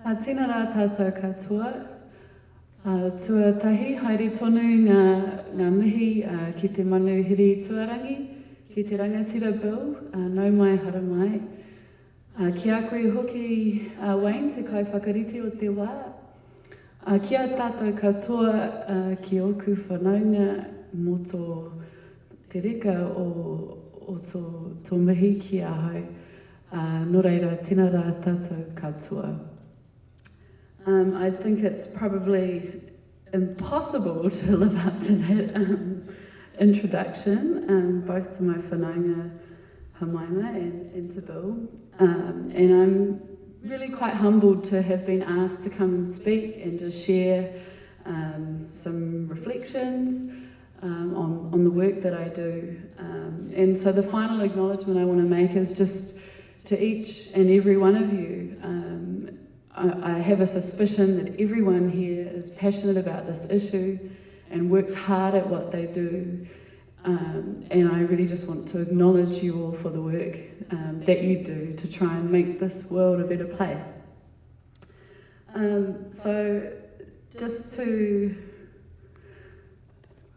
Tēnā rā tātou katoa. Tuatahi, haere tonu ngā mihi ki te manu hiri tuarangi, ki te rangatira bill, nau mai hara mai. Ki a koe hoki Wayne, te kai whakarite o te wā. Ki a tātou katoa ki oku whanaunga mō tō te reka o tō mihi ki ahau. Nō reira, tēnā rā tātou katoa. I think it's probably impossible to live up to that introduction, both to my whanaunga Hamaima and to Bill. And I'm really quite humbled to have been asked to come and speak and just share some reflections on the work that I do. And so the final acknowledgement I want to make is just to each and every one of you. I have a suspicion that everyone here is passionate about this issue and works hard at what they do. And I really just want to acknowledge you all for the work that you do to try and make this world a better place. So just to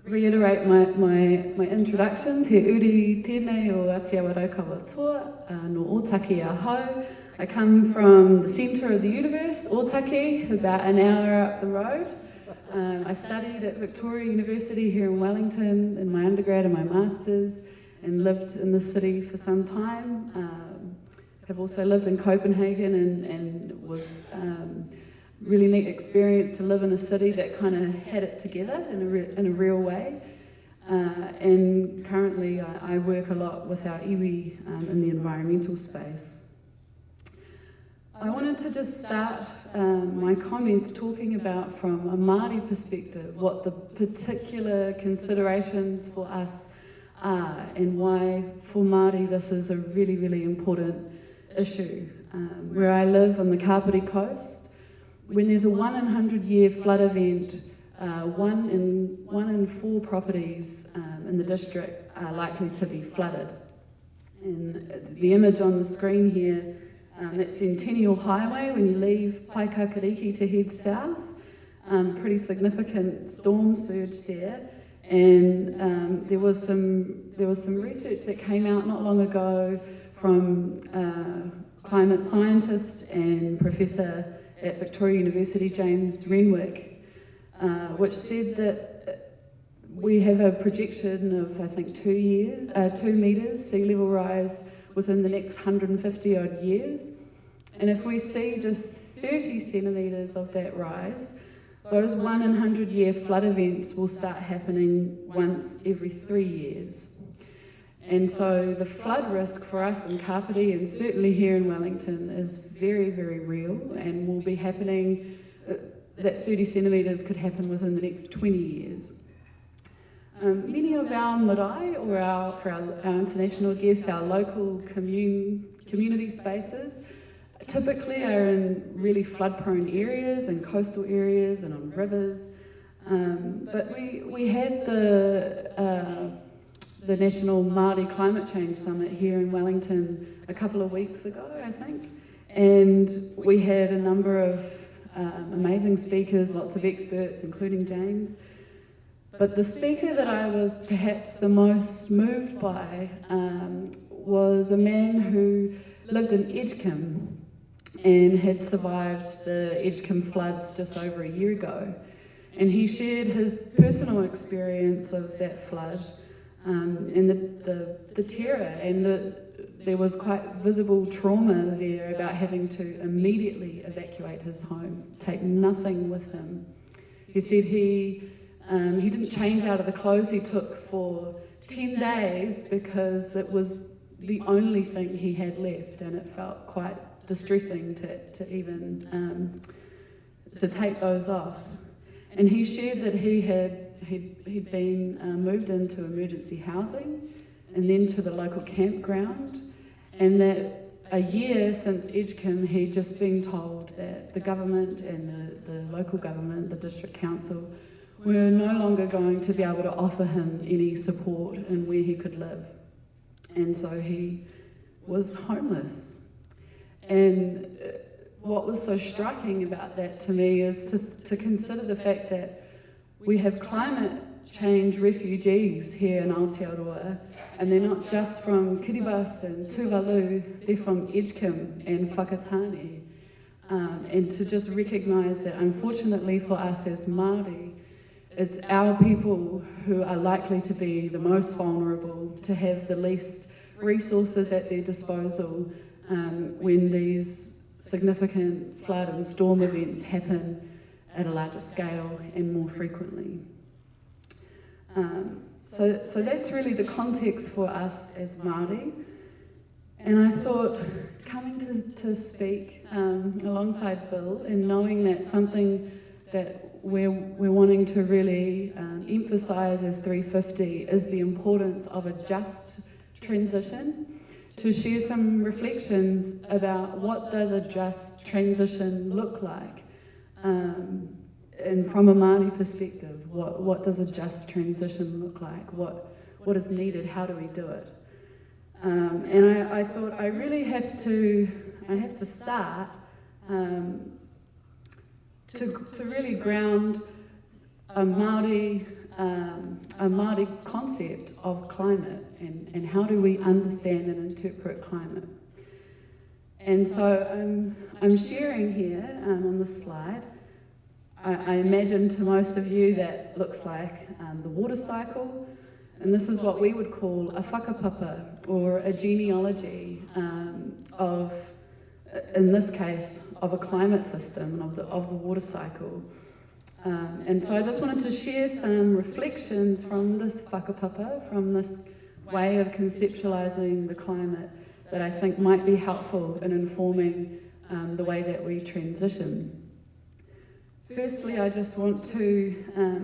reiterate my introductions, he uri tēnei o Aotearoa kawatoa, no Ōtaki ahau. I come from the centre of the universe, Ōtaki, about an hour up the road. I studied at Victoria University here in Wellington in my undergrad and my masters, and lived in the city for some time. Have also lived in Copenhagen and was really neat experience to live in a city that kind of had it together in a real way. And currently I work a lot with our iwi in the environmental space. I wanted to just start my comments talking about, from a Māori perspective, what the particular considerations for us are and why for Māori this is a really, really important issue. Where I live on the Kapiti coast, when there's a 1 in 100 year flood event, one in 4 properties in the district are likely to be flooded. And the image on the screen here, that's Centennial Highway when you leave Paikakariki to head south. Pretty significant storm surge there, and there was some research that came out not long ago from climate scientist and professor at Victoria University, James Renwick, which said that we have a projection of, I think, 2 metres sea level rise within the next 150 odd years. And if we see just 30 centimetres of that rise, those 1 in 100 year flood events will start happening once every 3 years. And so the flood risk for us in Kapiti, and certainly here in Wellington, is very, very real, and will be happening, that 30 centimetres could happen within the next 20 years. Many of our marae, or for our international guests, our local community spaces, typically are in really flood-prone areas and coastal areas and on rivers. But we had the National Māori Climate Change Summit here in Wellington a couple of weeks ago, I think, and we had a number of amazing speakers, lots of experts, including James. But the speaker that I was perhaps the most moved by was a man who lived in Edgecombe and had survived the Edgecombe floods just over a year ago. And he shared his personal experience of that flood and the terror, and there was quite visible trauma there about having to immediately evacuate his home, take nothing with him. He said he didn't change out of the clothes he took for 10 days because it was the only thing he had left, and it felt quite distressing to even to take those off. And he shared that he'd been moved into emergency housing and then to the local campground, and that a year since Edgecombe he'd just been told that the government and the local government, the district council, were no longer going to be able to offer him any support in where he could live. And so he was homeless. And what was so striking about that to me is to consider the fact that we have climate change refugees here in Aotearoa, and they're not just from Kiribati and Tuvalu, they're from Edgecombe and Whakatane. And to just recognise that unfortunately for us as Māori, it's our people who are likely to be the most vulnerable, to have the least resources at their disposal when these significant flood and storm events happen at a larger scale and more frequently. So that's really the context for us as Māori. And I thought, coming to speak alongside Bill and knowing that something that we're wanting to really emphasise as 350 is the importance of a just transition, to share some reflections about what does a just transition look like, and from a Māori perspective, what does a just transition look like? What is needed? How do we do it? And I thought I really have to start to really ground a Māori concept of climate and how do we understand and interpret climate. And so I'm sharing here on the slide. I imagine to most of you that looks like the water cycle, and this is what we would call a whakapapa, or a genealogy of, in this case, of a climate system and of the water cycle. And so I just wanted to share some reflections from this whakapapa, from this way of conceptualising the climate, that I think might be helpful in informing the way that we transition. Firstly, I just want to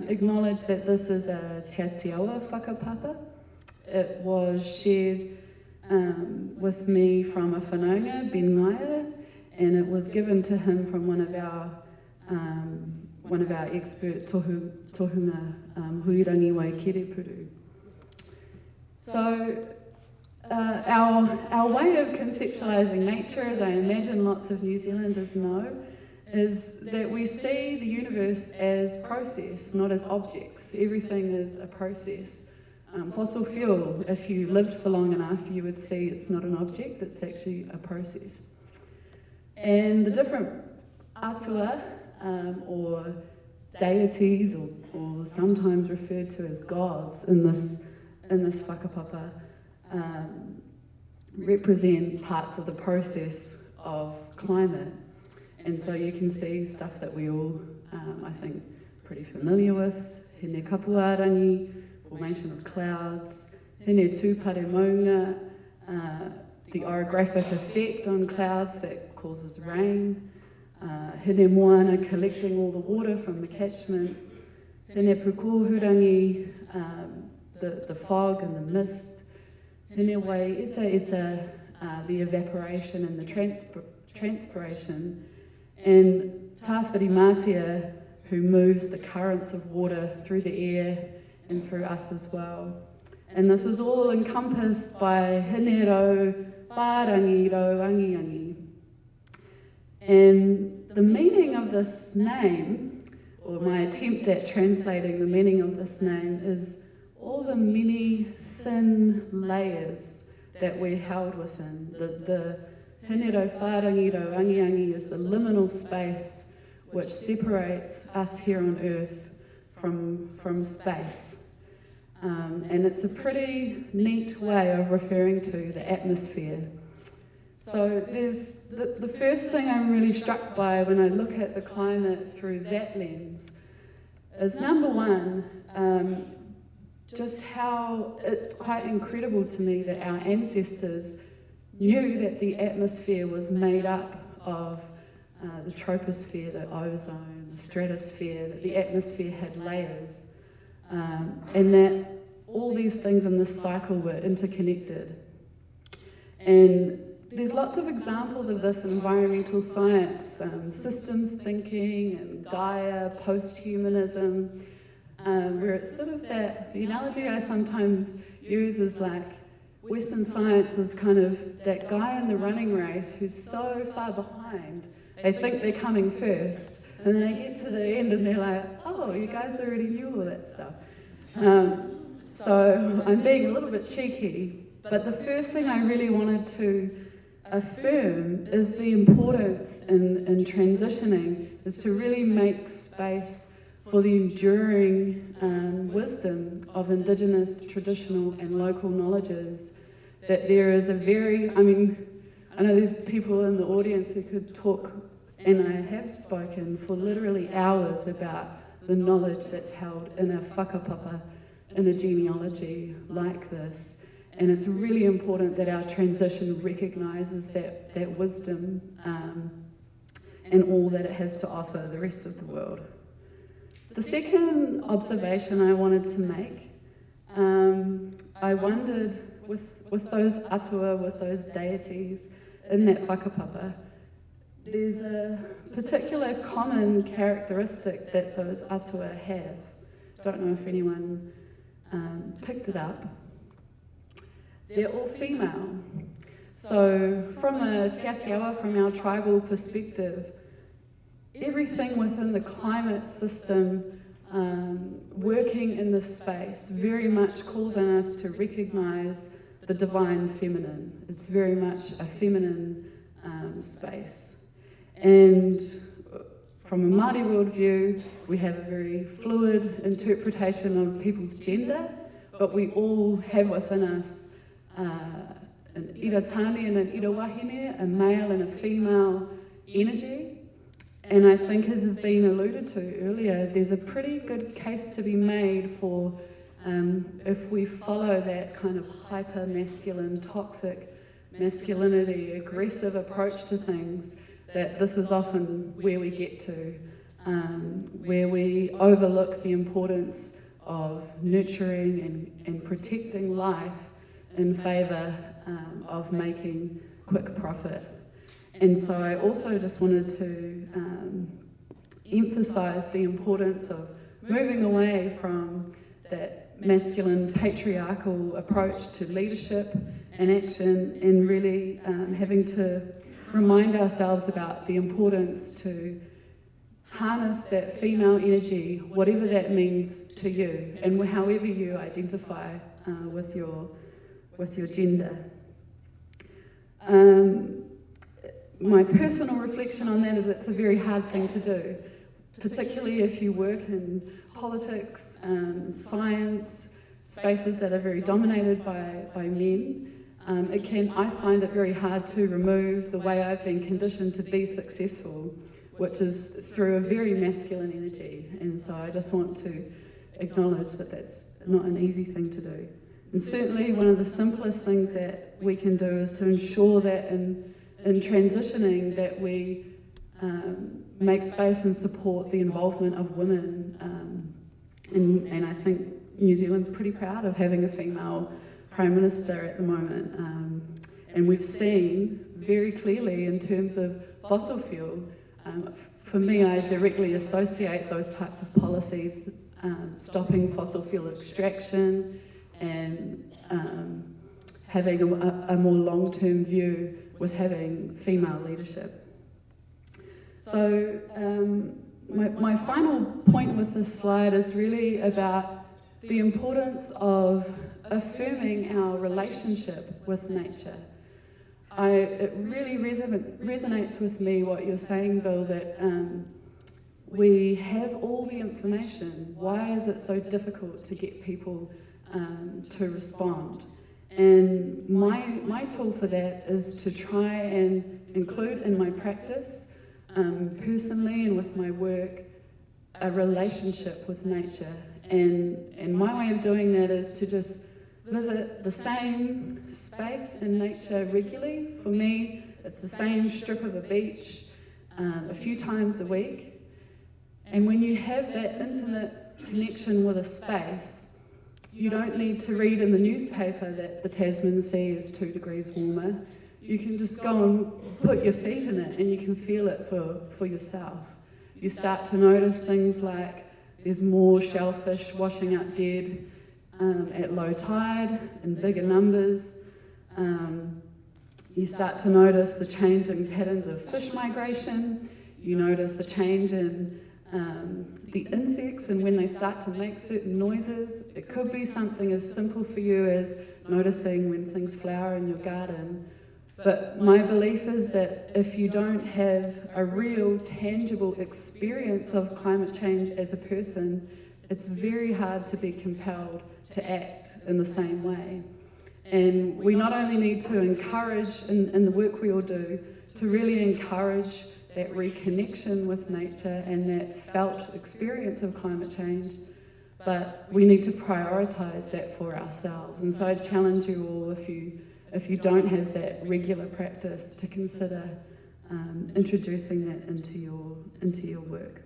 acknowledge that this is a Te Aotearoa whakapapa. It was shared with me from a whanaunga, Ben Ngaia, and it was given to him from one of our expert tohunga huirangi wai kerepuru. So our way of conceptualising nature, as I imagine lots of New Zealanders know, is that we see the universe as process, not as objects. Everything is a process. Fossil fuel, if you lived for long enough, you would see it's not an object, it's actually a process. And the different atua, or deities, or sometimes referred to as gods in this whakapapa, represent parts of the process of climate. And so you can see stuff that we all, I think, pretty familiar with. Hene Mahina-a-rangi, formation of clouds. Hene tūpare maunga, the orographic effect on clouds that causes rain. Hene moana, collecting all the water from the catchment. Hene pukohurangi, the fog and the mist. Hene wai ita, the evaporation and the transpiration. And tāwhiri mātia, who moves the currents of water through the air and through us as well. And this is all encompassed by hine rau, whārangi rau, angi. And the meaning of this name, or my attempt at translating the meaning of this name, is all the many thin layers that we're held within. The hine rau, whārangi rau, angi is the liminal space which separates us here on Earth from space. And it's a pretty neat way of referring to the atmosphere. So there's the first thing I'm really struck by when I look at the climate through that lens is, number one, just how it's quite incredible to me that our ancestors knew that the atmosphere was made up of the troposphere, the ozone, the stratosphere, that the atmosphere had layers, and that all these things in this cycle were interconnected. And there's lots of examples of this in environmental science, systems thinking and Gaia, post-humanism, where it's sort of the analogy I sometimes use is like Western science is kind of that guy in the running race who's so far behind, they think they're coming first, and then they get to the end and they're like, oh, you guys already knew all that stuff. So I'm being a little bit cheeky, but the first thing I really wanted to affirm is the importance in transitioning is to really make space for the enduring wisdom of Indigenous, traditional and local knowledges. That there is a very, I know there's people in the audience who could talk, and I have spoken for literally hours about the knowledge that's held in a whakapapa, in a genealogy like this. And it's really important that our transition recognises that wisdom and all that it has to offer the rest of the world. The second observation I wanted to make, I wondered with those atua, with those deities in that whakapapa, there's a particular common characteristic that those atua have. Don't know if anyone picked it up. They're all female. So from a te Aotearoa, from our tribal perspective, everything within the climate system working in this space very much calls on us to recognise the divine feminine. It's very much a feminine space. And from a Māori worldview, we have a very fluid interpretation of people's gender, but we all have within us an iratani and an irawahine, a male and a female energy. And I think, as has been alluded to earlier, there's a pretty good case to be made for if we follow that kind of hyper-masculine, toxic masculinity, aggressive approach to things, that this is often where we get to, where we overlook the importance of nurturing and protecting life in favour of making quick profit. And so I also just wanted to emphasise the importance of moving away from that masculine patriarchal approach to leadership and action, and really having to remind ourselves about the importance to harness that female energy, whatever that means to you, and however you identify with your gender. My personal reflection on that is it's a very hard thing to do, particularly if you work in politics, science, spaces that are very dominated by men. I find it very hard to remove the way I've been conditioned to be successful, which is through a very masculine energy. And so I just want to acknowledge that that's not an easy thing to do. And certainly one of the simplest things that we can do is to ensure that in transitioning that we make space and support the involvement of women. And I think New Zealand's pretty proud of having a female Prime Minister at the moment. And we've seen very clearly in terms of fossil fuel, for me I directly associate those types of policies, stopping fossil fuel extraction and having a more long-term view with having female leadership. So my final point with this slide is really about the importance of affirming our relationship with nature. It really resonates with me what you're saying, Bill, that we have all the information. Why is it so difficult to get people to respond? And my tool for that is to try and include in my practice, personally and with my work, a relationship with nature. And my way of doing that is to just visit the same space in nature regularly. For me, it's the same strip of a beach a few times a week. And when you have that intimate connection with a space, you don't need to read in the newspaper that the Tasman Sea is 2 degrees warmer. You can just go and put your feet in it and you can feel it for yourself. You start to notice things like there's more shellfish washing up dead at low tide in bigger numbers. You start to notice the change in patterns of fish migration. You notice the change in the insects and when they start to make certain noises. It could be something as simple for you as noticing when things flower in your garden. But my belief is that if you don't have a real, tangible experience of climate change as a person, it's very hard to be compelled to act in the same way. And we not only need to encourage, in the work we all do, to really encourage that reconnection with nature and that felt experience of climate change, but we need to prioritise that for ourselves. And so I challenge you all, if you don't have that regular practice, to consider introducing that into your work.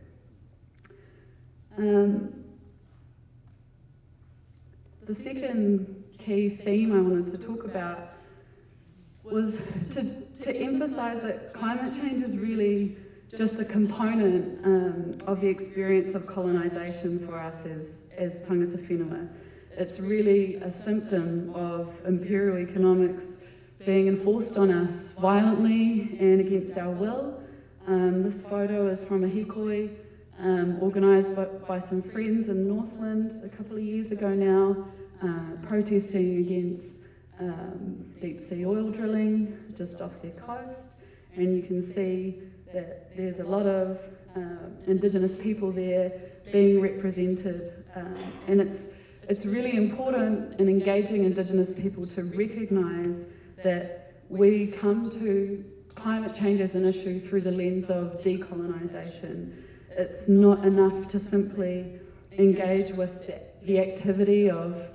The second key theme I wanted to talk about was to emphasise that climate change is really just a component of the experience of colonisation for us as tangata whenua. It's really a symptom of imperial economics being enforced on us violently and against our will. This photo is from a hikoi organised by some friends in Northland a couple of years ago now, protesting against deep sea oil drilling just off their coast. And you can see that there's a lot of Indigenous people there being represented, and it's really important in engaging Indigenous people to recognise that we come to climate change as an issue through the lens of decolonisation. It's not enough to simply engage with the activity of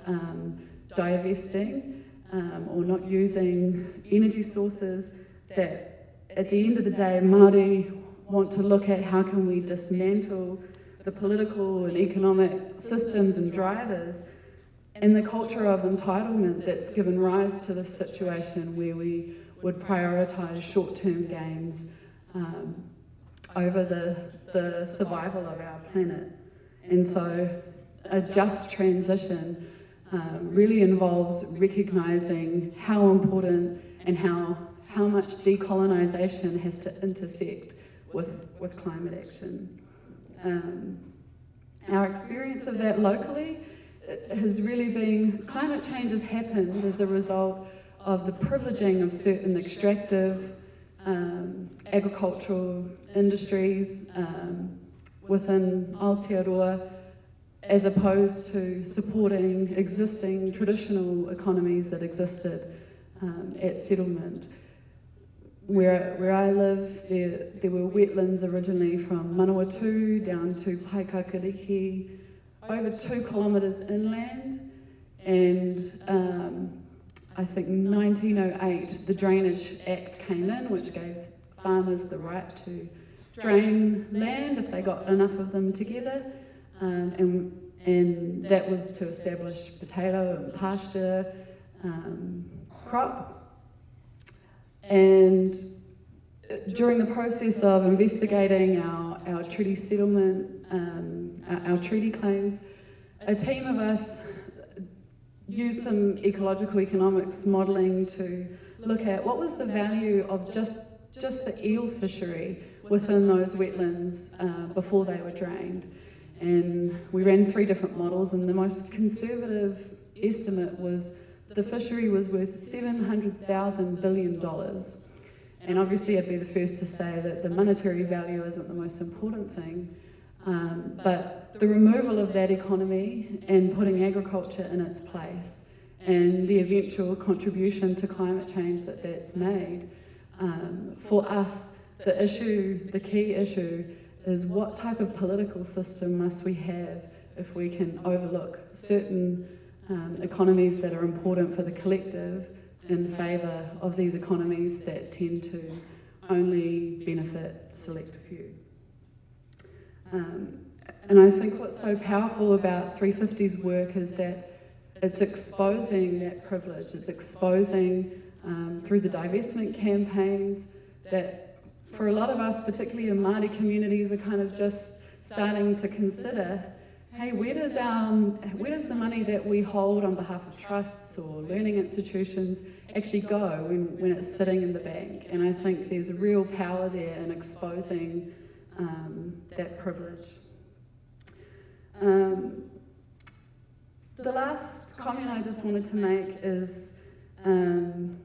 divesting or not using energy sources. That at the end of the day, Māori want to look at how can we dismantle the political and economic systems and drivers and the culture of entitlement that's given rise to this situation where we would prioritise short-term gains over the survival of our planet. And so a just transition really involves recognising how important and how much decolonisation has to intersect with climate action. Our experience of that locally has really been, climate change has happened as a result of the privileging of certain extractive agricultural industries within Aotearoa, as opposed to supporting existing traditional economies that existed at settlement. Where I live, there were wetlands originally from Manawatu down to Paikakariki, over 2 kilometres inland, and I think 1908 the Drainage Act came in, which gave farmers the right to drain land if they got enough of them together, and that was to establish potato and pasture crop. And during the process of investigating our treaty settlement, our treaty claims, a team of us used some ecological economics modelling to look at what was the value of just the eel fishery within those wetlands before they were drained. And we ran 3 different models, and the most conservative estimate was the fishery was worth $700,000 billion. And obviously I'd be the first to say that the monetary value isn't the most important thing, but the removal of that economy and putting agriculture in its place and the eventual contribution to climate change that's made, for us, the key issue is what type of political system must we have if we can overlook certain economies that are important for the collective in favour of these economies that tend to only benefit select few. And I think what's so powerful about 350's work is that it's exposing that privilege, it's exposing through the divestment campaigns that for a lot of us, particularly in Māori communities, are kind of just starting to consider hey, where does the money that we hold on behalf of trusts or learning institutions actually go when it's sitting in the bank? And I think there's a real power there in exposing that privilege. The last comment I just wanted to make is the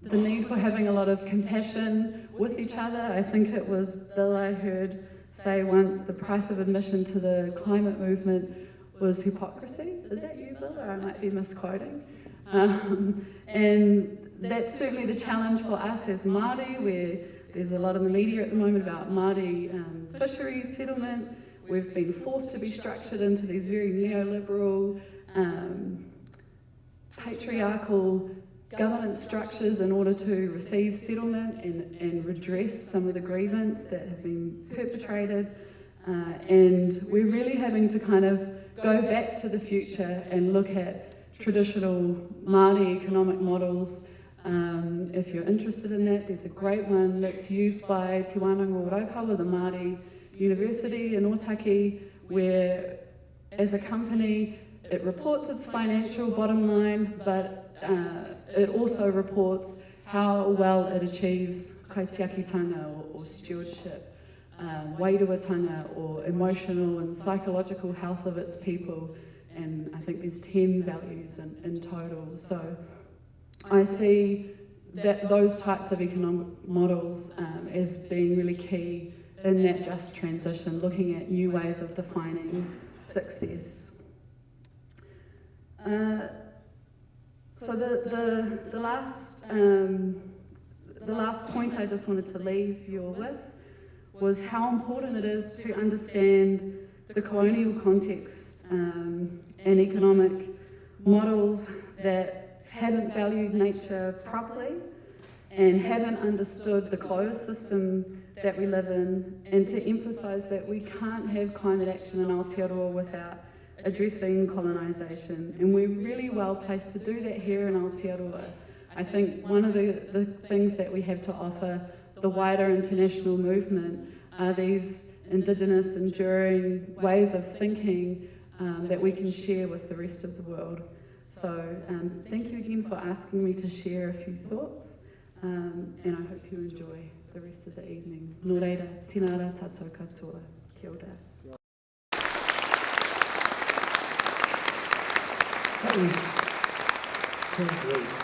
need for having a lot of compassion with each other. I think it was Bill I heard say once, the price of admission to the climate movement was hypocrisy. Is that you, Bill, or I might be misquoting? And that's certainly the challenge for us as Māori, where there's a lot in the media at the moment about Māori fisheries settlement. We've been forced to be structured into these very neoliberal, patriarchal governance structures in order to receive settlement and redress some of the grievance that have been perpetrated. And we're really having to kind of go back to the future and look at traditional Māori economic models. If you're interested in that, there's a great one that's used by Te Wānanga o Raukawa, the Māori University in Otaki, where as a company it reports its financial bottom line, but it also reports how well it achieves kaitiakitanga or stewardship, wairuatanga or emotional and psychological health of its people, and I think there's 10 values in total. So I see that those types of economic models as being really key in that just transition, looking at new ways of defining success. So the last point I just wanted to leave you all with was how important it is to understand the colonial context and economic models that haven't valued nature properly and haven't understood the closed system that we live in, and to emphasise that we can't have climate action in Aotearoa without addressing colonisation, and we're really well placed to do that here in Aotearoa. I think one of the things that we have to offer the wider international movement are these Indigenous enduring ways of thinking that we can share with the rest of the world. So thank you again for asking me to share a few thoughts, and I hope you enjoy the rest of the evening. Nō reira, tēnā rā tātou katoa. Kia ora. That was so great.